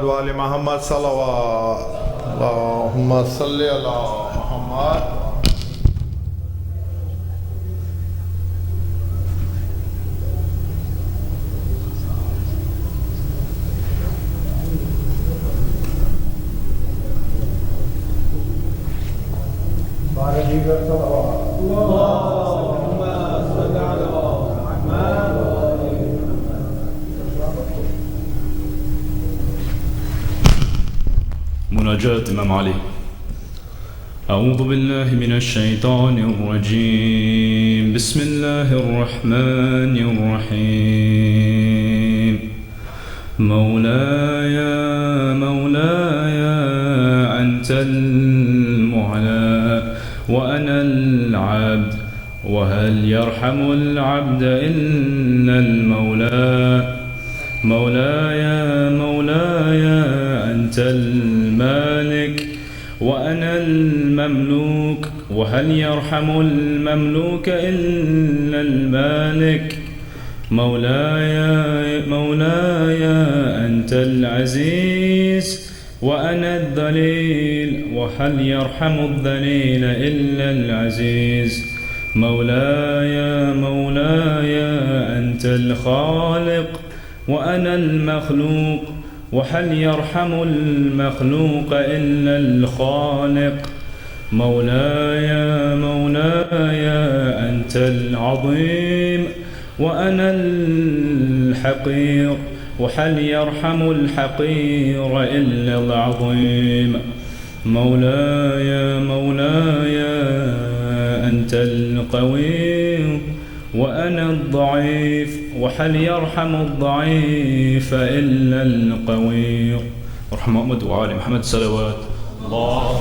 وآل محمد صلوات اللہم صلی علی محمد مناجات امام علی. اعوذ باللہ من الشیطان الرجیم بسم اللہ الرحمن الرحیم مولایا مولایا انت المعلا وانا العبد وهل يرحم العبد الا المولى مولایا مولایا انت المالك وأنا المملوك وهل يرحم المملوك إلا المالك مولاي مولاي أنت العزيز وأنا الذليل وهل يرحم الذليل إلا العزيز مولاي مولاي أنت الخالق وأنا المخلوق وهل يرحم المخلوق إلا الخالق مولاي مولاي أنت العظيم وأنا الحقير وهل يرحم الحقير إلا العظيم مولاي مولاي أنت القوي وأنا الضعيف وهل يرحم الضعيف إلا القوي ارحم محمد وآل محمد صلوات الله.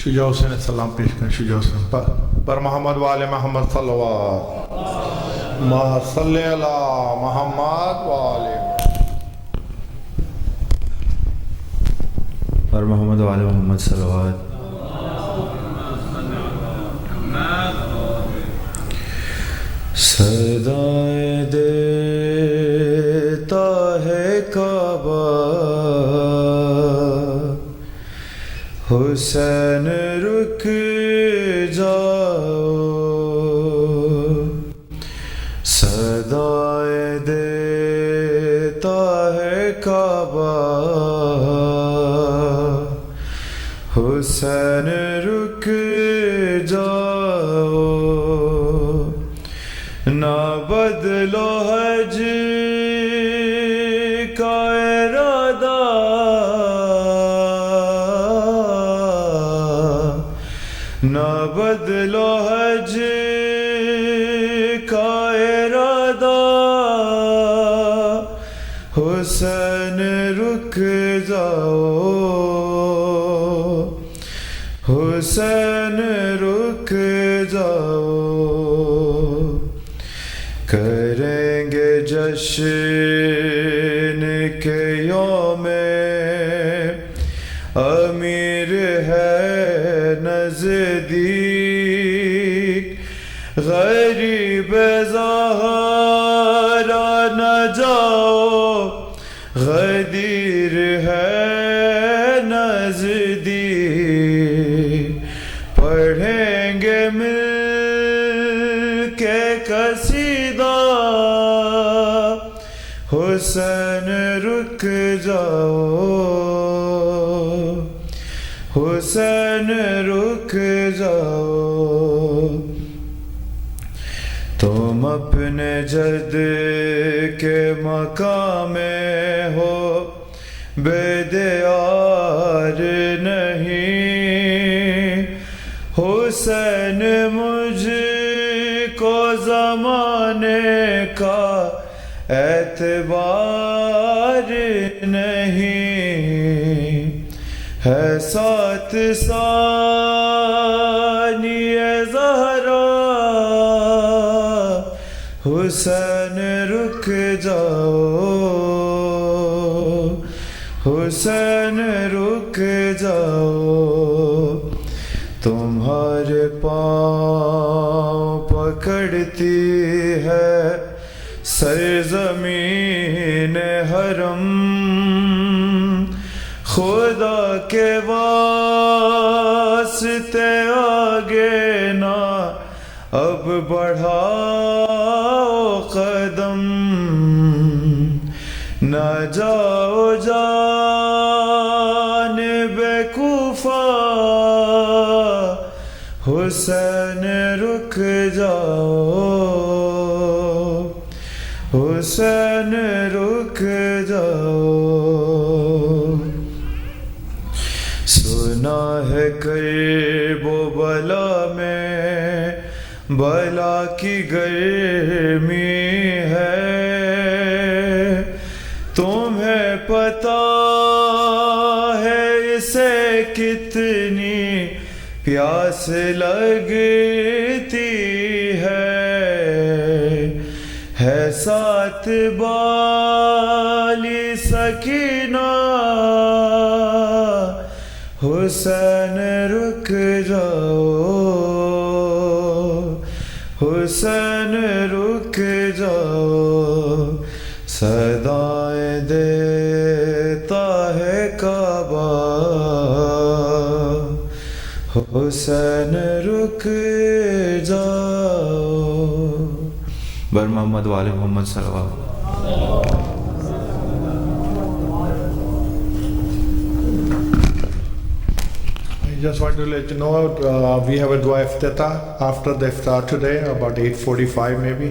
شجاع حسین السلام پیش کریں. شجاع حسین پر محمد وآل محمد صلوات ما صلی علی محمد وآل پر محمد وآل محمد صلوات. صدائے دیتا ہے کعبہ حسین رک جاؤ صدائے دیتا ہے کعبہ حسین رک جاؤ نہ بدلو حج کا ارادہ نہ بدلو حج کا ارادہ حسین رک جاؤ حسین رک جاؤ کریں گے جشن کے یوم امیر ہے نزدیک غریب زہرا نہ جاؤ غدیر ہے نزدیک پڑھیں گے مل کے قصیدہ حسین رک جاؤ حسین رک جاؤ تم اپنے جد کے مقام میں ہو بیدیار نہیں حسین مجھ کو زمانے کا اعتبار نہیں ہے 7 ثانیہ زہرا حسین رک جاؤ حسین رک جاؤ تمہارے پاؤں पकड़ती है सरजमीन हरम। खुदा के वास्ते आगे ना अब बढ़ाओ कदम, न जाओ जानिबे कूफा, हुसैन रुक जाओ, हुसैन रुक जाओ। सुना है करबो बला में बला की गर्मी है, तुम्हें पता है इसे कितनी प्यास लगती है साथ बाली सकीना, हुसैन रुक जाओ, हुसैन रुक जाओ। सदाएं देता है काबा, हुसैन रुक जाओ। बर मोहम्मद वाले मोहम्मद सल्लल्लाहु। I just want to let you know we have a dua iftitah after the iftar today about 8:45 maybe.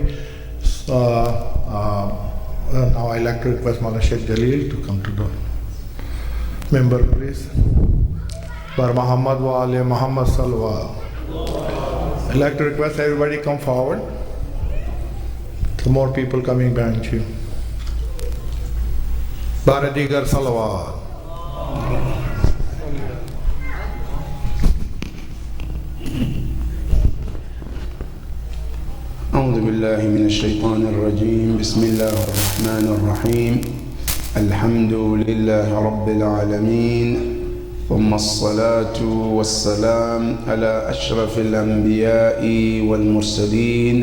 Now I like to request Maulana Sheikh Jalil to come to the member please. Bar Muhammad wa Ali Muhammad sallallahu. I like to request everybody come forward. The more people coming behind you. Baradigar salawat. أعوذ بالله من الشيطان الرجيم. بسم الله الرحمن الرحيم. الحمد لله رب العالمين، ثم الصلاة والسلام على أشرف الأنبياء والمرسلين،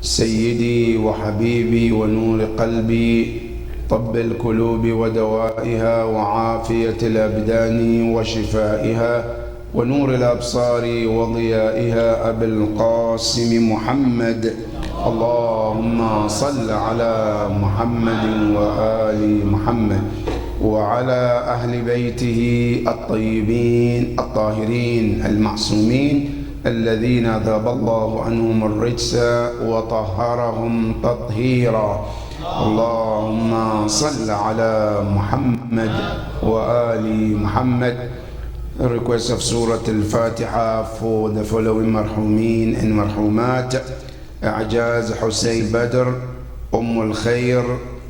سيدي وحبيبي ونور قلبي، طب القلوب ودوائها وعافية الأبدان وشفائها ونور الأبصار وضيائها أبي القاسم محمد. اللهم صل على محمد وآل محمد وعلى أهل بيته الطيبين الطاهرين المعصومين الذين ذهب الله عنهم الرجس وطهرهم تطهيرا. اللهم صل على محمد وآل محمد. A request of Surah Al-Fatiha for the following marhumin and marhumat: A'jaz Hussein Badr, Al-Khair,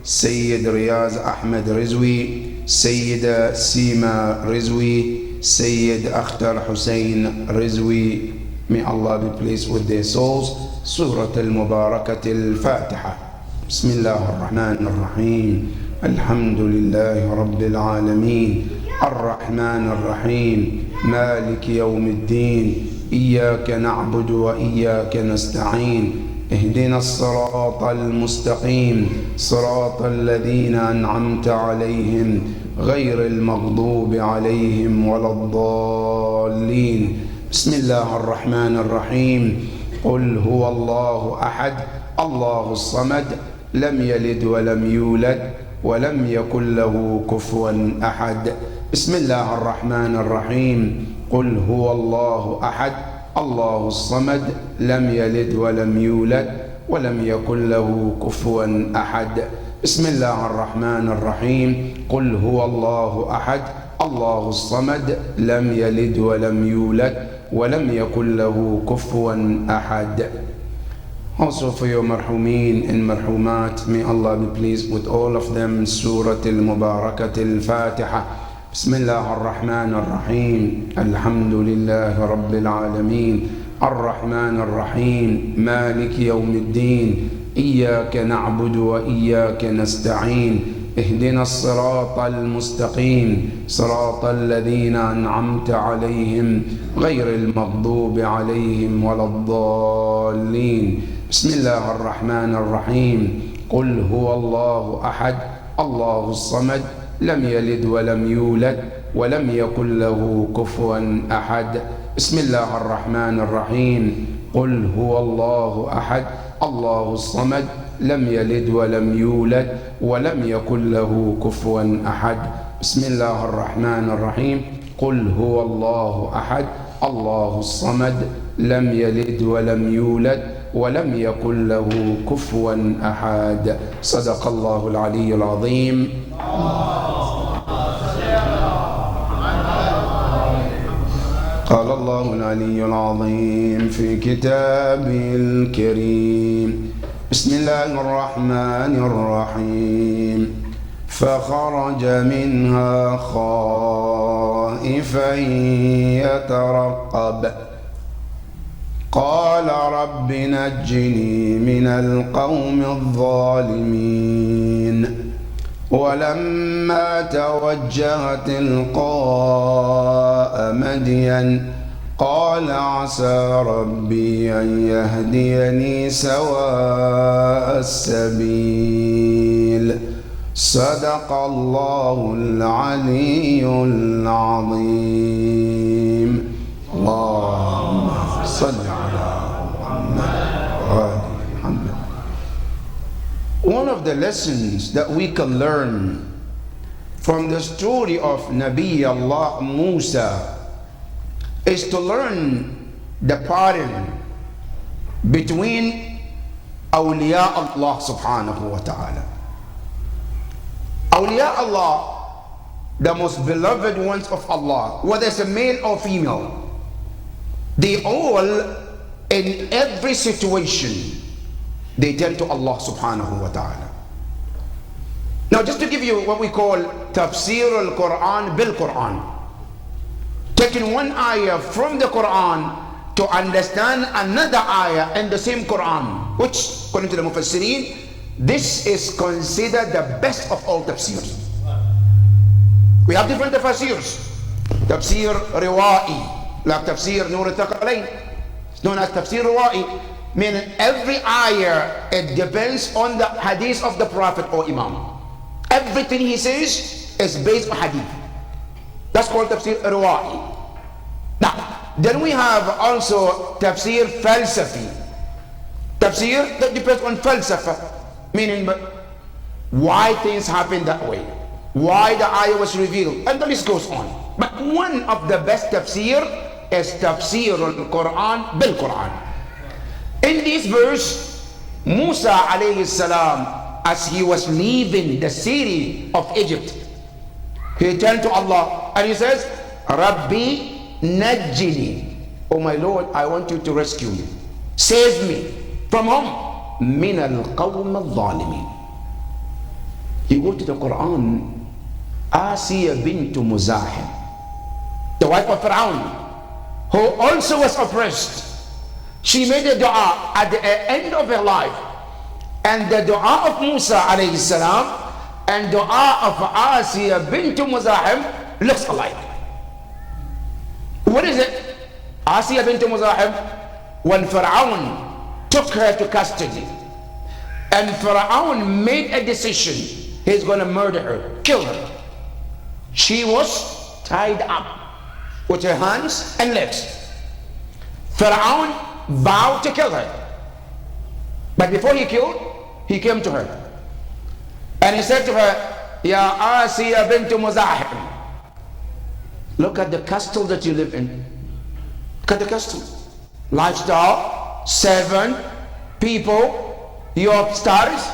Sayyid Riyaz Ahmed Rizwi, Sayyida Sima Rizwi, Sayyid Akhtar Hussein Rizwi. May Allah be pleased with their souls. Surah Al-Mubarakat Al-Fatiha. Bismillah ar-Rahman ar-Rahim. Alhamdulillahi Rabbil Alameen. الرحمن الرحيم مالك يوم الدين إياك نعبد وإياك نستعين اهدنا الصراط المستقيم صراط الذين أنعمت عليهم غير المغضوب عليهم ولا الضالين. بسم الله الرحمن الرحيم. قل هو الله أحد الله الصمد لم يلد ولم يولد ولم يكن له كفوا أحد. بسم الله الرحمن الرحيم. قل هو الله أحد الله الصمد لم يلد ولم يولد ولم يكن له كفوا أحد. بسم الله الرحمن الرحيم. قل هو الله أحد الله الصمد لم يلد ولم يولد ولم يكن له كفوا أحد. Also for your marhumin and marhumat, may Allah be pleased with all of them. Surah Al-Mubarakat Al-Fatiha. بسم الله الرحمن الرحيم. الحمد لله رب العالمين الرحمن الرحيم مالك يوم الدين إياك نعبد وإياك نستعين اهدنا الصراط المستقيم صراط الذين أنعمت عليهم غير المغضوب عليهم ولا الضالين. بسم الله الرحمن الرحيم. قل هو الله أحد الله الصمد لم يلد ولم يولد ولم يكن له كفوا أحد. بسم الله الرحمن الرحيم. قل هو الله أحد الله الصمد لم يلد ولم يولد ولم يكن له كفوا أحد. بسم الله الرحمن الرحيم. قل هو الله أحد الله الصمد لم يلد ولم يولد ولم يكن له كفوا أحد. صدق الله العلي العظيم. قال الله العلي العظيم في كتابه الكريم. بسم الله الرحمن الرحيم. فخرج منها خائفا يترقب قال رب نجني من القوم الظالمين. ولما توجه تلقاء مدين قال عسى ربي أن يهديني سواء السبيل. صدق الله العلي العظيم. اللهم صل على محمد وآل محمد. One of the lessons that we can learn from the story of Nabi Allah Musa is to learn the pattern between awliya Allah subhanahu wa ta'ala. Awliya Allah, the most beloved ones of Allah, whether it's a male or female, they all, in every situation, they turn to Allah subhanahu wa ta'ala. Now, just to give you what we call tafsir al-Quran bil-Quran, taking one ayah from the Quran to understand another ayah in the same Quran, which, according to the Mufassirin, this is considered the best of all tafsirs. We have different tafsirs. Tafsir riwa'i, like tafsir Nur al-Thaqalain, it's known as tafsir riwa'i, meaning every ayah, it depends on the hadith of the Prophet or Imam. Everything he says is based on hadith. That's called tafsir riwa'i. Now, then we have also tafsir falsafi. Tafsir that depends on falsafa, meaning why things happen that way, why the ayah was revealed, and the list goes on. But one of the best tafsir is tafsir al-Quran bil-Quran. In this verse, Musa alayhi salam, as he was leaving the city of Egypt, he turned to Allah and he says, Rabbi najjini, oh my Lord, I want you to rescue me, save me from whom? Min al-qawm al-zalimin. You go to the Quran, Asiya bint Muzahim, the wife of Fir'aun, who also was oppressed, she made a dua at the end of her life, and the dua of Musa alayhi salam and dua of Asiya bint Muzahim looks alike. What is it? Asiya bint Muzahim, when Fir'aun took her to custody and Fir'aun made a decision, he's going to murder her, kill her, she was tied up with her hands and legs. Fir'aun vowed to kill her, but before he killed, he came to her and he said to her, Ya Asiya bint Muzahim, look at the castle that you live in. Look at the castle, lifestyle, servant, people, your stars.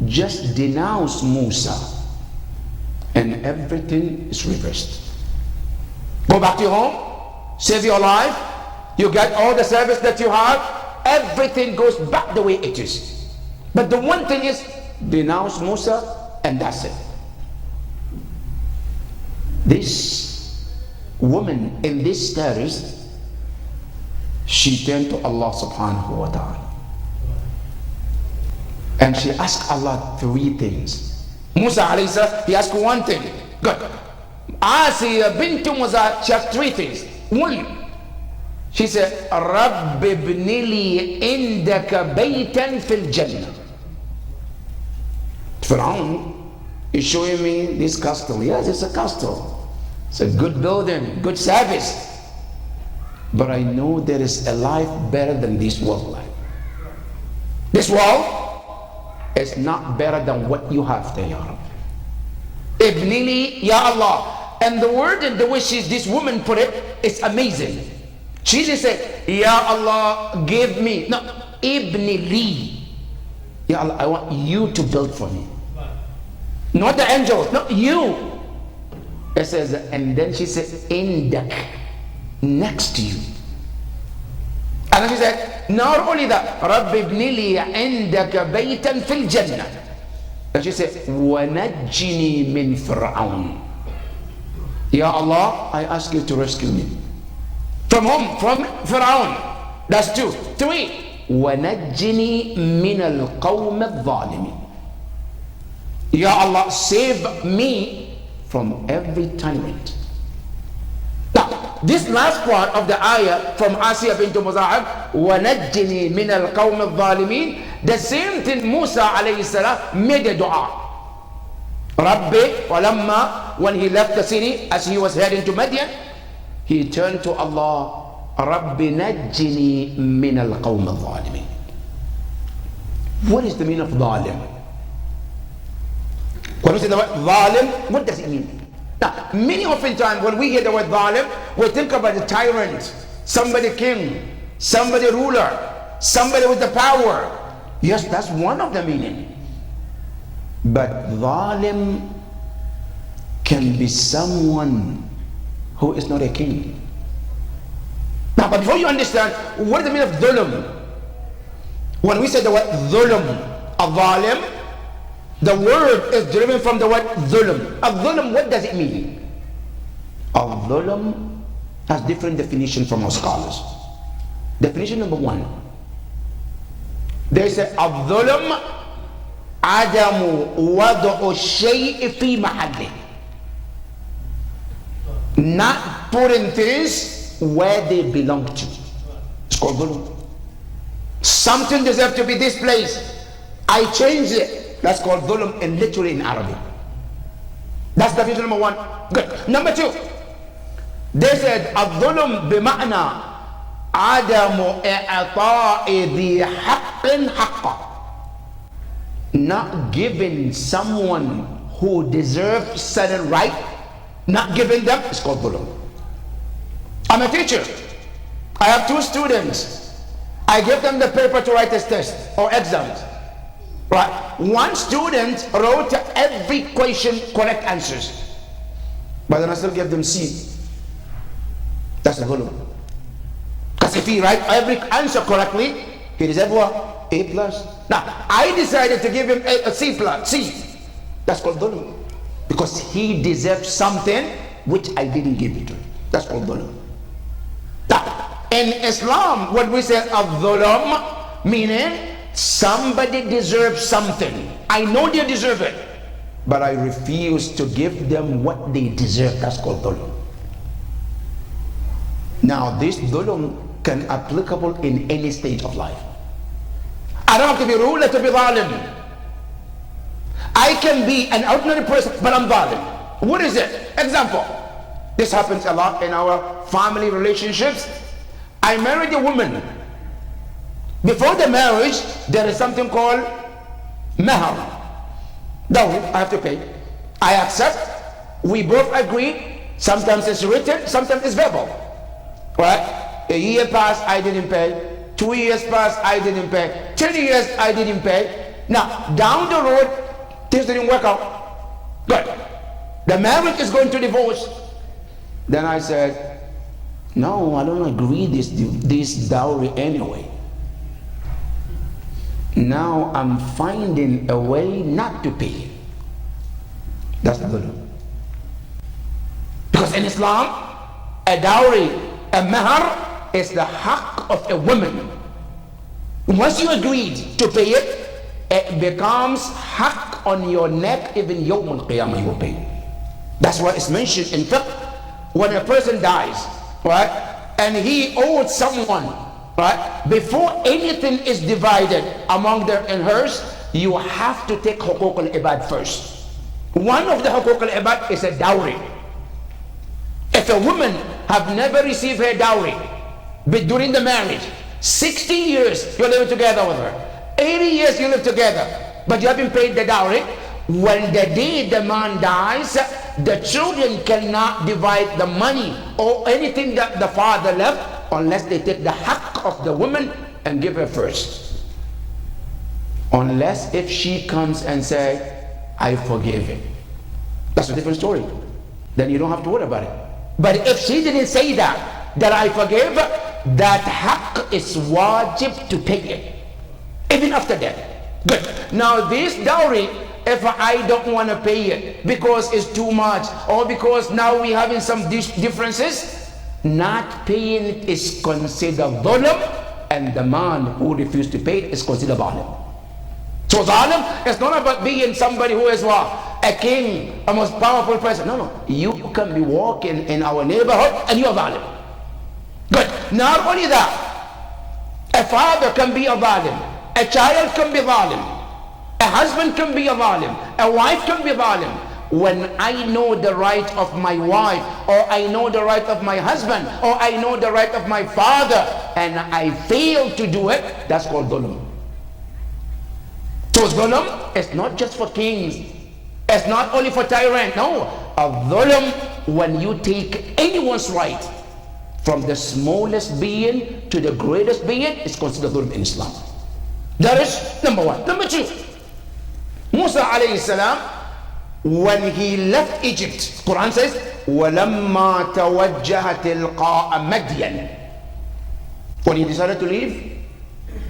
Just denounce Musa and everything is reversed. Go back to your home, save your life, you get all the service that you have, everything goes back the way it is. But the one thing is, denounce Musa and that's it. This woman in this stories, she turned to Allah subhanahu wa ta'ala and she asked Allah three things. Musa alayhi salam, he asked one thing. Good. Asiya bint Musa, she asked three things. One, she said, Rabbi ibnili indaka baytan fil jannah. Fir'aun is showing me this castle. Yes, it's a castle. It's a good building, good service. But I know there is a life better than this world life. This world is not better than what you have there, Ya Rabbi. Ibnili, Ya Allah. And the word and the way this woman put it, it's amazing. She just said, Ya Allah, give me. No, Ibnili. Ya Allah, I want you to build for me. Not the angels, no, you. It says, and then she said, Indak, next to you. And then she said, not only that, Rabbi ibnili indaka baytan fil jannah. And she said, وَنَجِّنِي مِنْ فِرْعَوْنَ. Ya Allah, I ask you to rescue me. From whom? From Fir'aun. That's two. Three, وَنَجِّنِي مِنَ الْقَوْمِ الظَّالِمِينَ. Ya Allah, save me from every tyrant. Now, this last part of the ayah from Asiya bint Muzahab, وَنَجِّنِي مِنَ الْقَوْمِ الظَّالِمِينَ, the same thing Musa alayhi salam made a dua. Rabbi, walamma, when he left the city, as he was heading to Madian, he turned to Allah, Rabbi najjini min al-qawm al-zalimin. What is the meaning of zalim? When we say the word zalim, what does it mean? Now, many oftentimes when we hear the word zalim, we think about a tyrant, somebody king, somebody ruler, somebody with the power. Yes, that's one of the meaning. But zalim can be someone who is not a king. Now, but before you understand, what is the meaning of dhulm? When we say the word dhulm, a zalim, the word is derived from the word dhulm. A dhulm, what does it mean? A dhulm has different definition from our scholars. Definition number one, they say الظلم عدم وضع الشيء في محله. Not putting things where they belong to. It's called dhulm. Something deserves to be this place, I change it. That's called dhulm, and literally in Arabic. That's definition number one. Good. Number two, they said الظلم بمعنى عدم إعطاء ذي حق حقه. Not giving someone who deserves certain right, not giving them, is called dhulm. I'm a teacher. I have two students. I give them the paper to write this test or exams. Right? One student wrote every question correct answers, but then I still give them C. That's the dhulm. Because if he write every answer correctly, he deserves what? A plus. Now, I decided to give him a C plus. C. That's called dhulm. Because he deserves something which I didn't give it to him. That's called dhulm. Now, in Islam, what we say of dhulm, meaning somebody deserves something. I know they deserve it, but I refuse to give them what they deserve. That's called dhulm. Now, this dhulm can be applicable in any stage of life. I don't have to be ruler to be zalim. I can be an ordinary person, but I'm zalim. What is it? Example. This happens a lot in our family relationships. I married a woman. Before the marriage, there is something called mahar. Dowry, I have to pay. I accept. We both agree. Sometimes it's written, sometimes it's verbal. Right? A year passed, I didn't pay. 2 years passed, I didn't pay. 10 years, I didn't pay. Now, down the road, things didn't work out. Good. The marriage is going to divorce. Then I said, no, I don't agree this dowry anyway. Now I'm finding a way not to pay. That's the dhulm. Because in Islam, a dowry, a mahar, is the haq of a woman. Once you agreed to pay it, it becomes haq haq on your neck, even Yawm al-Qiyamah you will pay. That's why it's mentioned in fiqh, when a person dies, right, and he owed someone, right, before anything is divided among their and hers, you have to take huquq al-ibad first. One of the huquq al-ibad is a dowry. If a woman have never received her dowry, but during the marriage, 60 years you're living together with her, 80 years you live together, but you haven't paid the dowry, when the day the man dies, the children cannot divide the money or anything that the father left unless they take the haqq of the woman and give her first. Unless if she comes and say, I forgive him. That's a different story. Then you don't have to worry about it. But if she didn't say that I forgive, that haqq is wajib to pay it, even after death. Good. Now this dowry, if I don't want to pay it because it's too much, or because now we're having some differences, not paying it is considered dhulm, and the man who refused to pay it is considered zalim. So zalim is not about being somebody who is what? A king, a most powerful person. No, no. You can be walking in our neighborhood and you're zalim. Good. Not only that, a father can be a zalim, a child can be zalim, a husband can be a zalim, a wife can be zalim. When I know the right of my wife, or I know the right of my husband, or I know the right of my father, and I fail to do it, that's called dhulm. So dhulm is not just for kings, it's not only for tyrants. No, a dhulm, when you take anyone's right, from the smallest being to the greatest being, is considered dhulm in Islam. That is number one. Number two, Musa alayhi salam, when he left Egypt, Quran says, وَلَمَّا تَوَجَّهَ تِلْقَاءَ مَدْيَنَ, when he decided to leave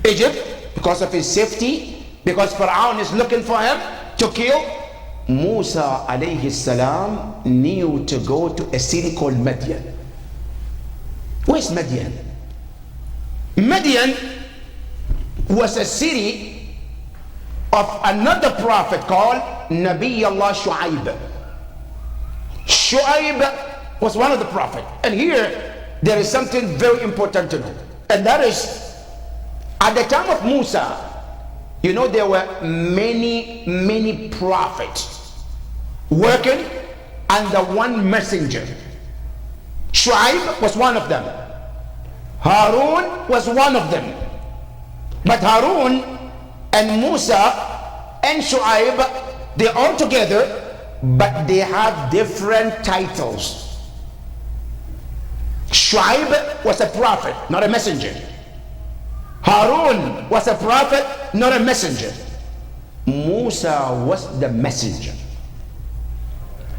Egypt because of his safety, because Pharaoh is looking for him to kill, Musa alayhi salam knew to go to a city called Madian. Where's Madian? Madian was a city of another prophet called Nabi Allah Shu'aib. Shu'aib was one of the prophets. And here there is something very important to know, and that is, at the time of Musa, you know, there were many prophets working under one messenger. Shu'aib was one of them. Harun was one of them. But Harun and Musa and Shu'aib, they all together, but they have different titles. Shu'aib was a prophet, not a messenger. Harun was a prophet, not a messenger. Musa was the messenger.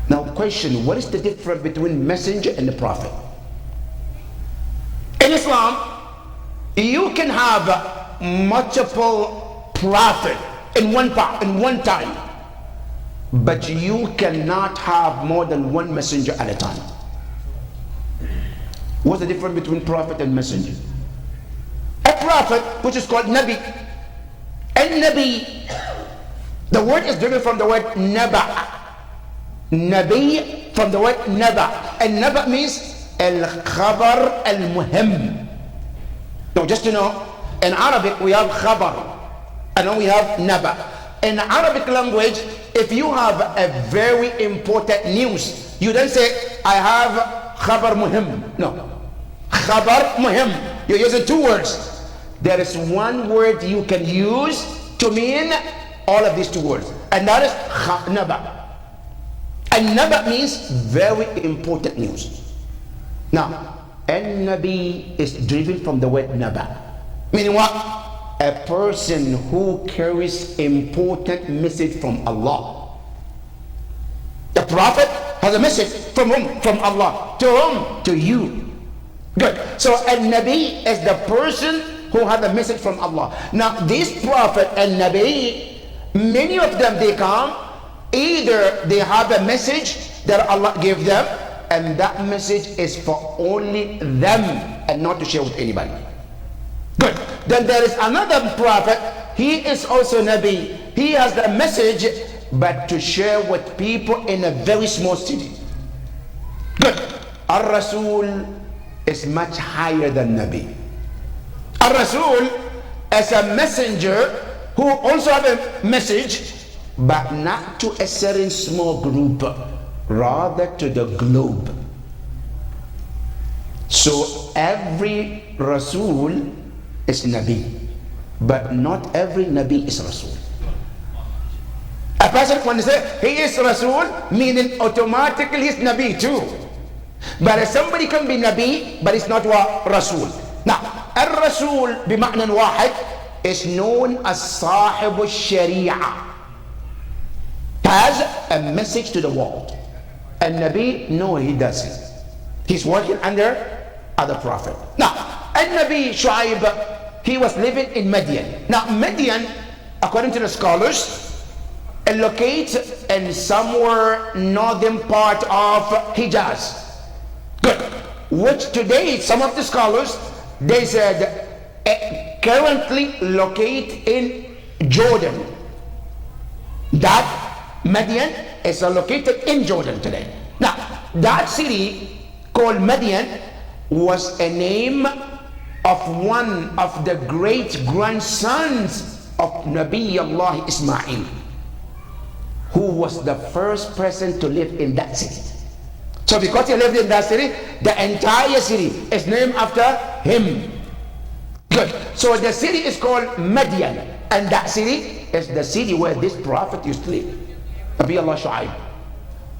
Now question, what is the difference between messenger and the prophet? In Islam, you can have multiple prophets in one time, but you cannot have more than one messenger at a time. What's the difference between prophet and messenger? A prophet, which is called Nabi, and Nabi, the word is derived from the word Naba. Nabi from the word Naba, and Naba means al-khabar al-muhim. Now just to know, in Arabic we have khabar, and then we have Naba. In Arabic language, if you have a very important news, you don't say, I have khabar muhim. No. Khabar muhim. You're using two words. There is one word you can use to mean all of these two words, and that is Naba. And Naba means very important news. Now, An-Nabi is driven from the word Naba. Meaning what? A person who carries important message from Allah. The prophet has a message from whom? From Allah. To whom? To you. Good. So An-Nabi is the person who has a message from Allah. Now this prophet and Nabi, many of them, they come, either they have a message that Allah gave them, and that message is for only them and not to share with anybody. Good. Then there is another prophet, he is also Nabi. He has the message, but to share with people in a very small city. Good. Ar-Rasul is much higher than Nabi. Ar-Rasul is a messenger who also have a message, but not to a certain small group, rather to the globe. So every Rasul is Nabi, but not every Nabi is Rasul. A person when they say he is Rasul, meaning automatically he's Nabi too. But somebody can be Nabi, but it's not what Rasul. Now, Ar-Rasul بمعنى واحد is known as صاحب الشريعة, has a message to the world. And Nabi, no, he doesn't. He's working under other prophet. Now, and Nabi Shu'aib, he was living in Madian. Now, Madian, according to the scholars, it locates in somewhere northern part of Hijaz. Good. Which today, some of the scholars, they said, currently locate in Jordan. That Madian is located in Jordan today. Now, that city called Madian was a name of one of the great grandsons of Nabi Allah Ismail, who was the first person to live in that city. So because he lived in that city, the entire city is named after him. Good. So the city is called Madian, and that city is the city where this prophet used to live. Nabi Allah Shu'aib.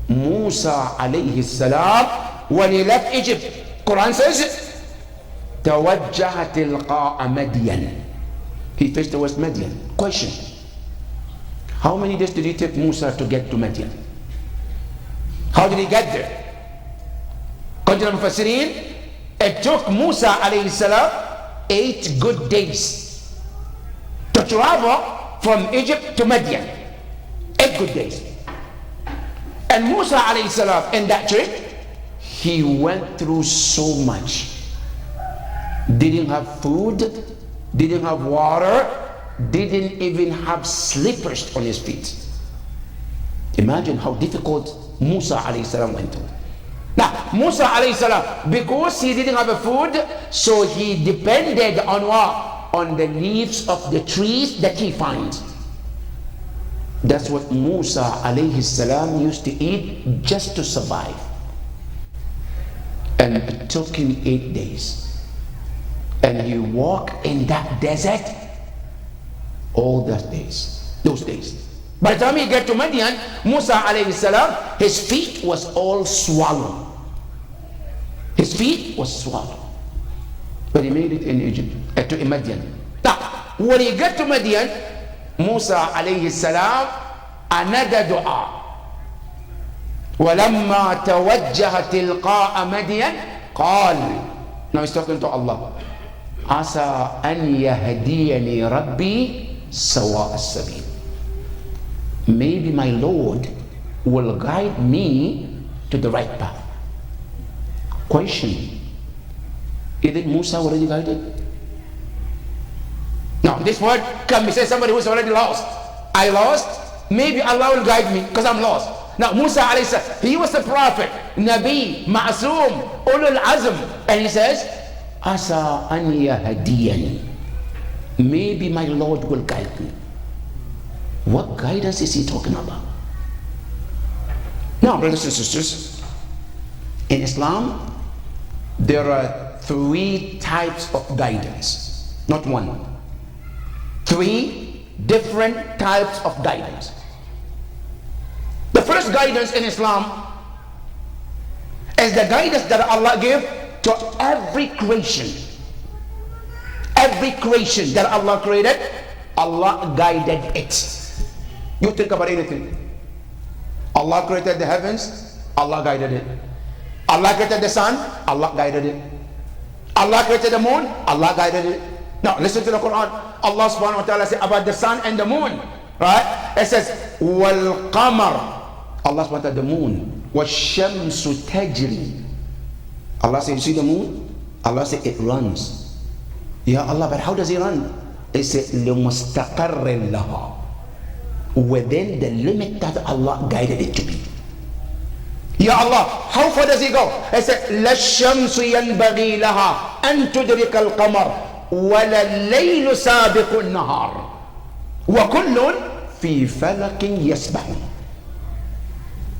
Musa alayhi salam, when he left Egypt, Quran says, توجه تلقاء مدين. He faced towards Madian. Question: how many days did it take Musa to get to Madian? How did he get there? According to Mufassirin, it took Musa alayhi salam 8 good days to travel from Egypt to Madian. 8 good days. And Musa alayhi salam, in that trip, he went through so much. Didn't have food, didn't have water, didn't even have slippers on his feet. Imagine how difficult Musa alayhi salam went through. Now, Musa alayhi salam, because he didn't have a food, so he depended on what? On the leaves of the trees that he finds. That's what Musa alayhi salam used to eat just to survive. And it took him 8 days. And he walked in that desert all those days. By the time he get to Madian, Musa alayhi salam, his feet was all swollen. His feet was swollen. But he made it in Egypt, to Madian. Now, when he get to Madian, Musa alayhi salam, another dua. وَلَمَّا تَوَجَّهَ تِلْقَاءَ مَدِيَنَ قال. Now he's talking to Allah. عَسَىٰ أَنْ يَهْدِيَنِي رَبِّي سَوَاءَ السَّبِيلِ. Maybe my Lord will guide me to the right path. Question: isn't Musa already guided? Now, this word can be said somebody who's already lost. I lost, maybe Allah will guide me because I'm lost. Now, Musa alayhi salam, he was a prophet, Nabi, Ma'asum, Ulul Azm, and he says, Asa an yahdiyani. Maybe my Lord will guide me. What guidance is he talking about? Now, brothers and sisters, in Islam, there are 3 types of guidance, not one. 3 different types of guidance. The first guidance in Islam is the guidance that Allah gave to every creation. Every creation that Allah created, Allah guided it. You think about anything. Allah created the heavens, Allah guided it. Allah created the sun, Allah guided it. Allah created the moon, Allah guided it. Now listen to the Quran. Allah subhanahu wa ta'ala says about the sun and the moon, right? It says wal qamar. Allah subhanahu wa ta'ala, the moon. Wash-shamsu tajri. Allah says, you see the moon? Allah says it runs. Yeah, Allah, but how does it run? It says لِمُسْتَقَرٍ لَهَا. within the limit that Allah guided it to be. Ya Allah, how far does he go? He said, لا الشمس ينبغي لها أن تدرك القمر ولا الليل سابق النهار وكل في فلك يسبحون.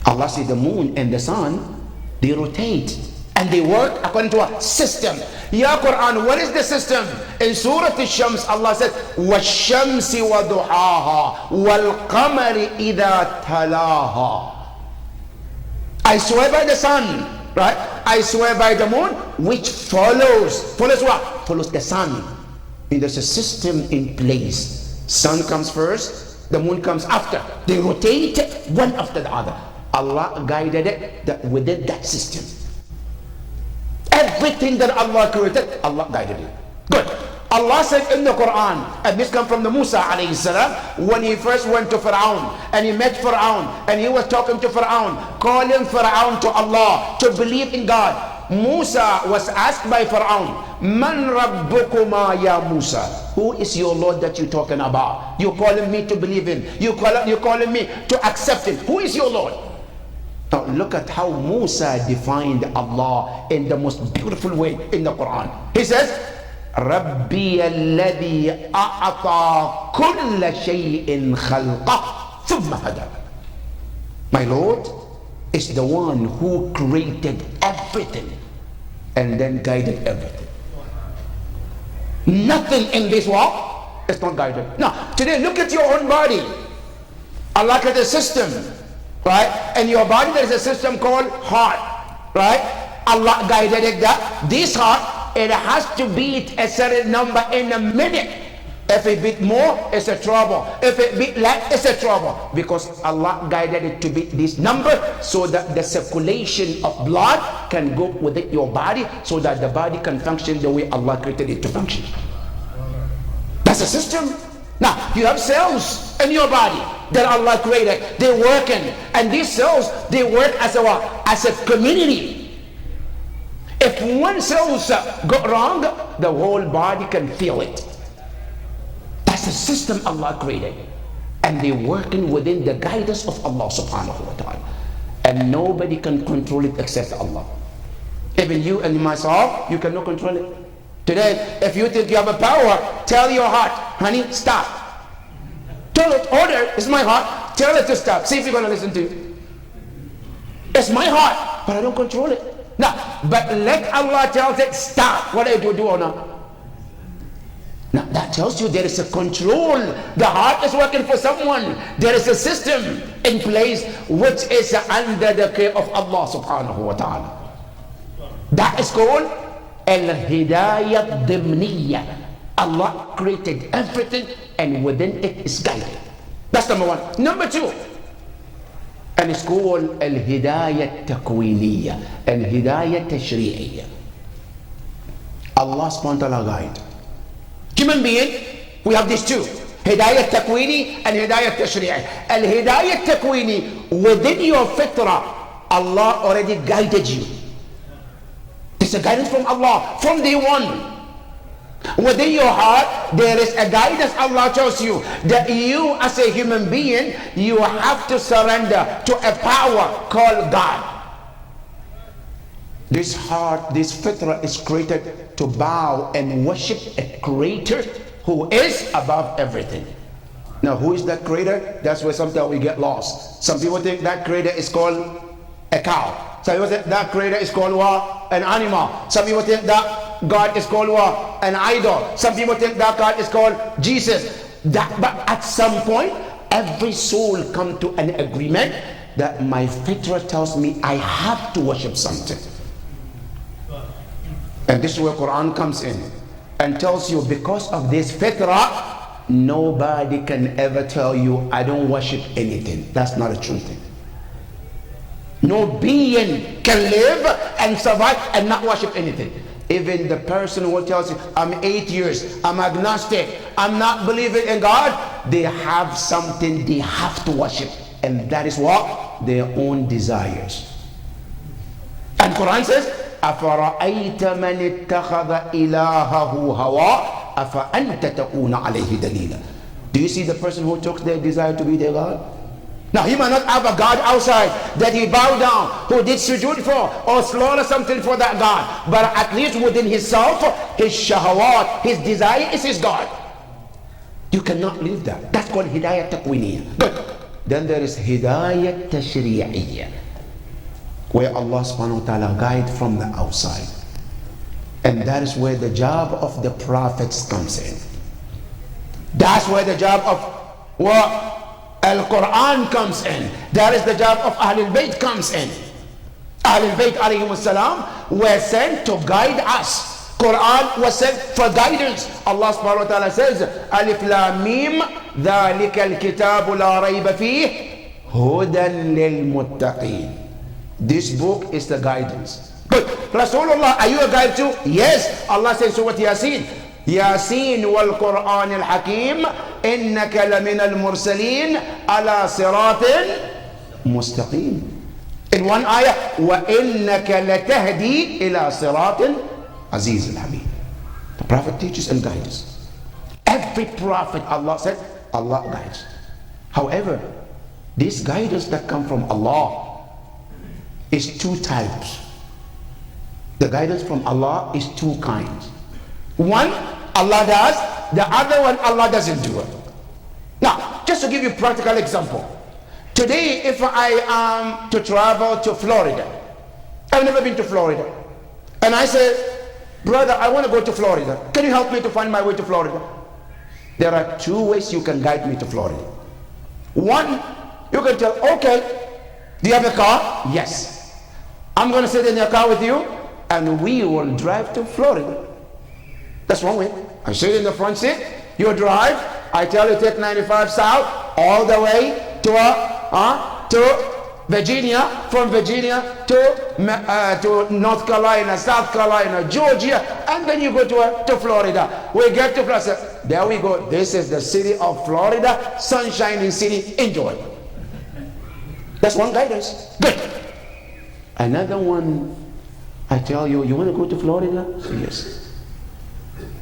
Allah said the moon and the sun, they rotate and they work according to a system. Ya Quran, what is the system? In Surah Al-Shams, Allah said, وَالشَّمْسِ وَضُحَاهَا وَالْقَمَرِ إِذَا تَلَاهَا. I swear by the sun, right? I swear by the moon, which follows what? Follows the sun. And there's a system in place. Sun comes first, the moon comes after. They rotate one after the other. Allah guided it within that system. Everything that Allah created, Allah guided it. Good. Allah said in the Quran, and this comes from the Musa alayhi salam, when he first went to Fir'aun, and he met Fir'aun, and he was talking to Fir'aun, calling Fir'aun to Allah, to believe in God. Musa was asked by Fir'aun, Man Rabbukuma ya Musa? Who is your Lord that you're talking about? You're calling me to believe in. You're calling me to accept him. Who is your Lord? Now look at how Musa defined Allah in the most beautiful way in the Quran. He says, ربي الذي أعطى كل شيء خلقه ثم هدى. My Lord is the one who created everything and then guided everything. Nothing in this world is not guided. Now today look at your own body. Allah created a system, right? In your body there is a system called heart, right? Allah guided it that this heart, it has to beat a certain number in a minute. If it beat more, it's a trouble. If it beat less, it's a trouble. Because Allah guided it to beat this number so that the circulation of blood can go within your body so that the body can function the way Allah created it to function. That's a system. Now, you have cells in your body that Allah created. They're working. And these cells, they work as a community. If one cell go wrong, the whole body can feel it. That's the system Allah created. And they're working within the guidance of Allah subhanahu wa ta'ala. And nobody can control it except Allah. Even you and myself, you cannot control it. Today, if you think you have a power, tell your heart, honey, stop. Tell it, order, it's my heart. Tell it to stop. See if you're going to listen to you. It's my heart, but I don't control it. Now, but let Allah tells it, stop. What do you do or not? Now, that tells you there is a control. The heart is working for someone. There is a system in place which is under the care of Allah subhanahu wa ta'ala. That is called Al-Hidayat Dimniya. Allah created everything and within it is guided. That's number one. Number two, and it's called Al-Hidayat Takwiniya, Al-Hidayat Tashri'iyya. Allah subhanahu wa ta'ala guide. Human being, we have these two, Hidayat Takwini and Hidayat Tashri'i. Al-Hidayat Takwini, within your fitrah, Allah already guided you. It's a guidance from Allah from day one. Within your heart, there is a guidance. Allah tells you that you as a human being, you have to surrender to a power called God. This heart, this fitrah is created to bow and worship a creator who is above everything. Now, who is that creator? That's where sometimes we get lost. Some people think that creator is called a cow. Some people think that creator is called what? An animal. Some people think that God is called what? An idol. Some people think that God is called Jesus. But at some point, every soul come to an agreement that my fitrah tells me I have to worship something. And this is where Quran comes in and tells you, because of this fitrah, nobody can ever tell you I don't worship anything. That's not a true thing. No being can live and survive and not worship anything. Even the person who tells you, I'm atheist, I'm agnostic, I'm not believing in God, they have something they have to worship. And that is what? Their own desires. And Quran says, أَفَرَأَيْتَ مَنِ اتَّخَذَ إِلَهَهُ هَوَىٰ أَفَأَنْتَ تَكُونَ عَلَيْهِ دَلِيلًا. Do you see the person who took their desire to be their God? Now he might not have a God outside that he bowed down, who did sujood for, or slaughter something for that God. But at least within himself, his shahawat, his desire is his God. You cannot leave that. That's called hidayah taqwiniyah. Good. Then there is hidayah tashri'iyah, where Allah subhanahu wa ta'ala guide from the outside. And that is where the job of the prophets comes in. That's where the job of what? Al-Quran comes in. That is the job of Ahlul Bayt comes in. Ahlul Bayt alayhim salam were sent to guide us. Quran was sent for guidance. Allah subhanahu wa ta'ala says, Alif Lam Mim, Dhalika al-kitabu la rayba fih, Hudan lil-muttaqeen. This book is the guidance. Good. Rasulullah, are you a guide too? Yes. Allah says, Surah Yasin, Yasin wal Quran al Hakim, innaka lamina al mursalin ala siratin mustaqim. In one ayah, wa innaka latahdi ila siratin aziz al hamid. The Prophet teaches and guides. Every prophet, Allah said, Allah guides. However, this guidance that come from Allah is two types. The guidance from Allah is two kinds. One, Allah does, the other one, Allah doesn't do it. Now, just to give you a practical example. Today, if I am to travel to Florida, I've never been to Florida, and I say, brother, I want to go to Florida. Can you help me to find my way to Florida? There are two ways you can guide me to Florida. One, you can tell, okay, do you have a car? Yes. I'm going to sit in your car with you, and we will drive to Florida. That's one way. I sit in the front seat, you drive, I tell you take 95 south all the way to Virginia, from Virginia to North Carolina, South Carolina, Georgia, and then you go to Florida. We get to Florida. There we go. This is the city of Florida, sunshining city. Enjoy. That's one guidance. Good. Another one, I tell you, you want to go to Florida? So yes.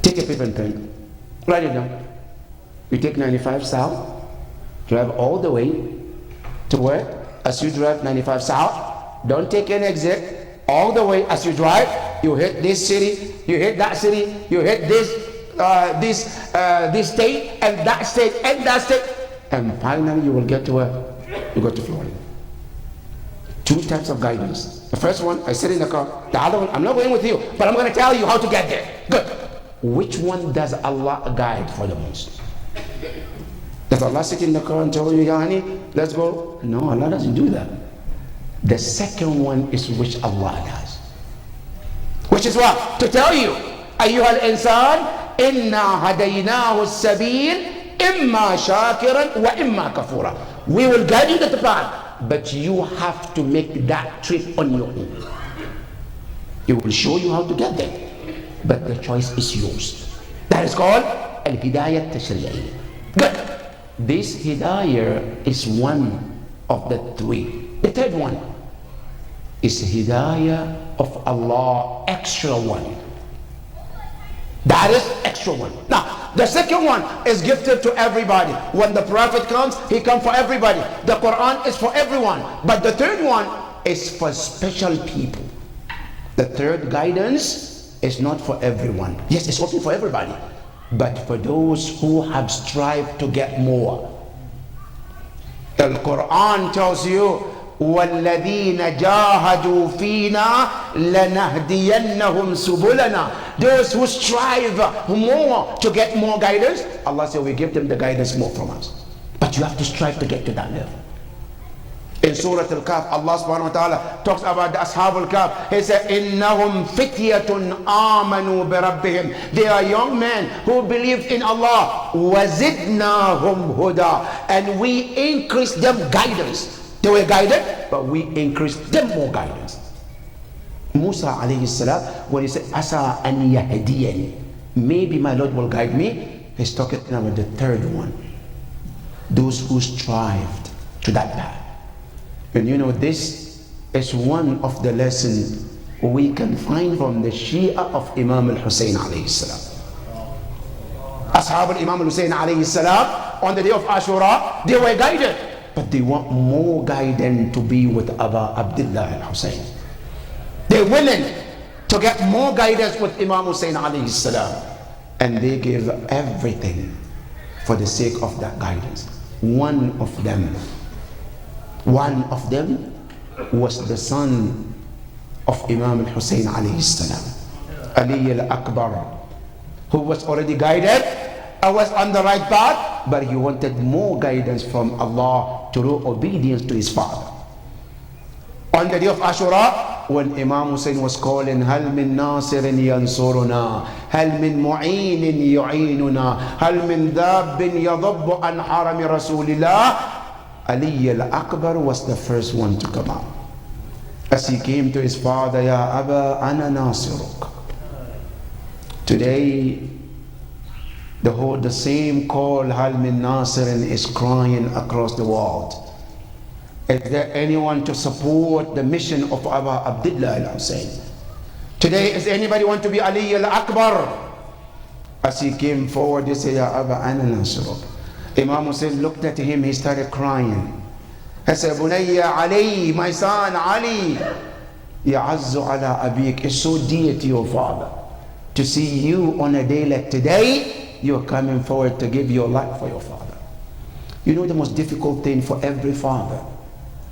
Take a paper and pen, write it down. You take 95 south, drive all the way to where? As you drive 95 south, don't take an exit, all the way as you drive, you hit this city, you hit that city, you hit this state, and that state, and that state, and finally you will get to where? You go to Florida. Two types of guidance. The first one, I sit in the car. The other one, I'm not going with you, but I'm going to tell you how to get there. Good. Which one does Allah guide for the most? Does Allah sit in the car and tell you, Ya honey, let's go? No, Allah doesn't do that. The second one is which Allah does. Which is what? To tell you, أيها الإنسان إنا هديناه السبيل إما شاكرا وإما كفورا. We will guide you to the path, but you have to make that trip on your own. It will show you how to get there, but the choice is yours. That is called al-hidayah tashri'iyya. Good. This hidayah is one of the three. The third one is hidayah of Allah, extra one. That is extra one. Now, the second one is gifted to everybody. When the Prophet comes, he comes for everybody. The Quran is for everyone. But the third one is for special people. The third guidance is not for everyone. Yes, it's open for everybody, but for those who have strived to get more. The Quran tells you, وَالَّذِينَ جَاهَدُوا فِينَا لَنَهْدِيَنَّهُمْ سُبُلَنَا. Those who strive more to get more guidance, Allah said we give them the guidance more from us. But you have to strive to get to that level. In Surah Al-Kahf, Allah subhanahu wa ta'ala talks about the Ashab Al-Kahf. He said, إِنَّهُمْ فِتْيَةٌ آمَنُوا بِرَبِّهِمْ. They are young men who believed in Allah. وَزِدْنَاهُمْ هُدًى. And we increased them guidance. They were guided, but we increased them more guidance. Musa alayhi salam, when he said, Asa an yahdiyani, maybe my Lord will guide me, he's talking about the third one. Those who strived to that path. And you know, this is one of the lessons we can find from the Shia of Imam al-Hussein alayhi salam. Ashab al-Imam al-Hussein alayhi salam on the day of Ashura, they were guided. But they want more guidance to be with Abu Abdullah al-Hussein. They're willing to get more guidance with Imam Hussein alayhi salam. And they gave everything for the sake of that guidance. One of them was the son of Imam al-Hussein alayhi salam, Ali al-Akbar, who was already guided and was on the right path, but he wanted more guidance from Allah through obedience to his father. On the day of Ashura, when Imam Hussein was calling, هل من ناصر ينصرنا هل من معين يعيننا هل من ذاب يضب عن حرم رسول الله, Ali al-Akbar was the first one to come out. As he came to his father, Ya Aba ana nasiruk. Today, the same call, Hal min Nasirin, is crying across the world. Is there anyone to support the mission of Abu Abdullah al-Hussein? Today, is anybody want to be Ali al-Akbar? As he came forward, he said, Ya Aba ana nasiruk. Imam Hussein looked at him, he started crying. He said, Bunayya Ali, my son Ali, Ya'azzu ala abik, is so dear to your father. To see you on a day like today, you're coming forward to give your life for your father. You know the most difficult thing for every father?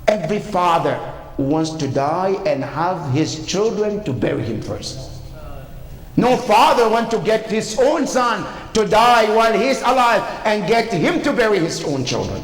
Every father wants to die and have his children to bury him first. No father wants to get his own son to die while he's alive and get him to bury his own children.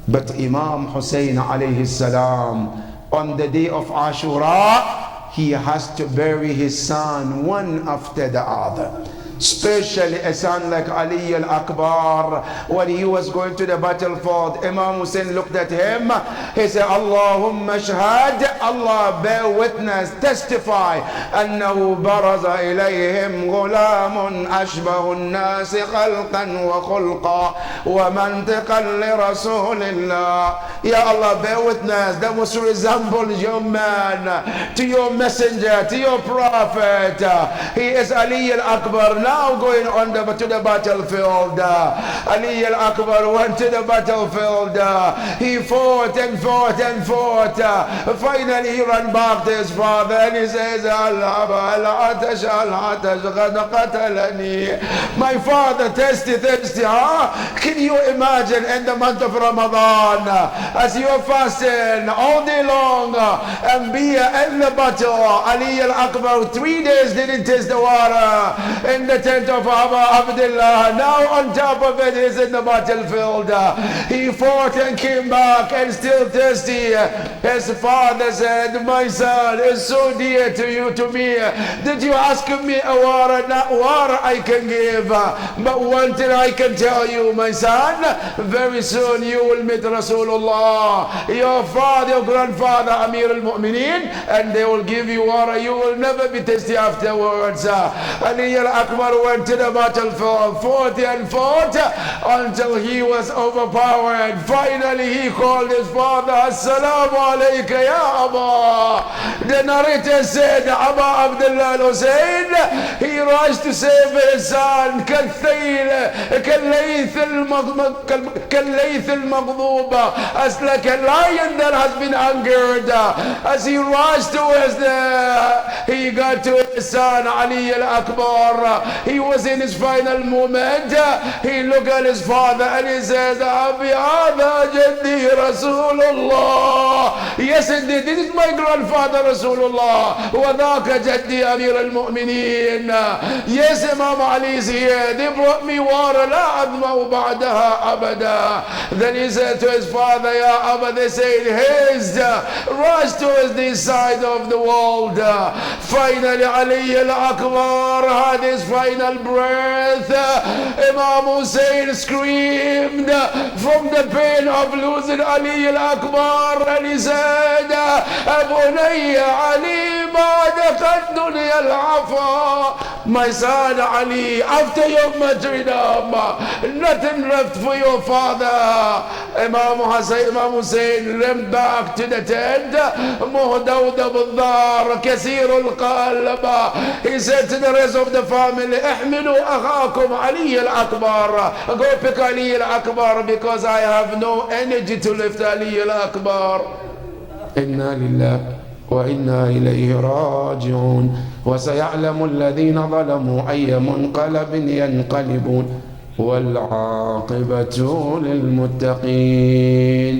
But Imam Hussein alayhi salam, on the day of Ashura, he has to bury his son one after the other. Especially a son like Ali al-Akbar, when he was going to the battlefield, Imam Hussein looked at him, he said, Allahumma shahad, Allah bear witness, testify, أنه برز إليهم غلام أشبه الناس خلقا وخلقا ومنطقا لرسول الله. Ya Allah, bear witness, that was to resemble your man, to your messenger, to your prophet. He is Ali al-Akbar, now going on to the battlefield. Ali al-Akbar went to the battlefield. He fought and fought and fought. Finally he ran back to his father and he says, my father, thirsty, huh? Can you imagine in the month of Ramadan, as you are fasting all day long and be in the battle, Ali al-Akbar 3 days didn't taste the water in the tent of Abu Abdullah. Now on top of it, he's in the battlefield. He fought and came back and still thirsty. His father said, my son is so dear to you, to me. Did you ask me a water? Not water I can give, but one thing I can tell you, my son, very soon you will meet Rasulullah, your father, your grandfather, Amir al-Mu'mineen, and they will give you water. You will never be thirsty afterwards. Ali al-Akbar went to the battlefield, fought and fought until he was overpowered. Finally he called his father, Assalamu alayka ya Aba. The narrator said, Abu Abdullah al-Hussein, he rushed to save his son, كالليث المغضوب, as like a lion that has been angered. As he rushed towards he got to his son Ali al-Akbar. He was in his final moment. He looked at his father and he says, Abi hadha jaddi Rasulullah. Yes indeed, this is my grandfather Rasulullah. Wa dhaka jaddi Amir al-Mu'mineen. Yes, Imam Ali is here. They brought me water. La adma'u ba'daha abada. Then he said to his father, Ya Abba, they said, haste, rush towards this side of the world. Finally Ali al-Akbar had his final breath. Imam Hussein screamed from the pain of losing Ali al-Akbar, and he said, Abunayya Ali ba'daka dunya al-afa. My son Ali, after your martyrdom, nothing left for your father. Imam Hussein went back to the tent, مهدود بالدار كثير القلب. He said to the rest of the family, احملوا أخاكم علي الأكبر. Go pick Ali al-Akbar because I have no energy to lift Ali al-Akbar. إنا لله وإنا إليه راجعون وسيعلم الذين ظلموا أي منقلب ينقلبون والعاقبة للمتقين.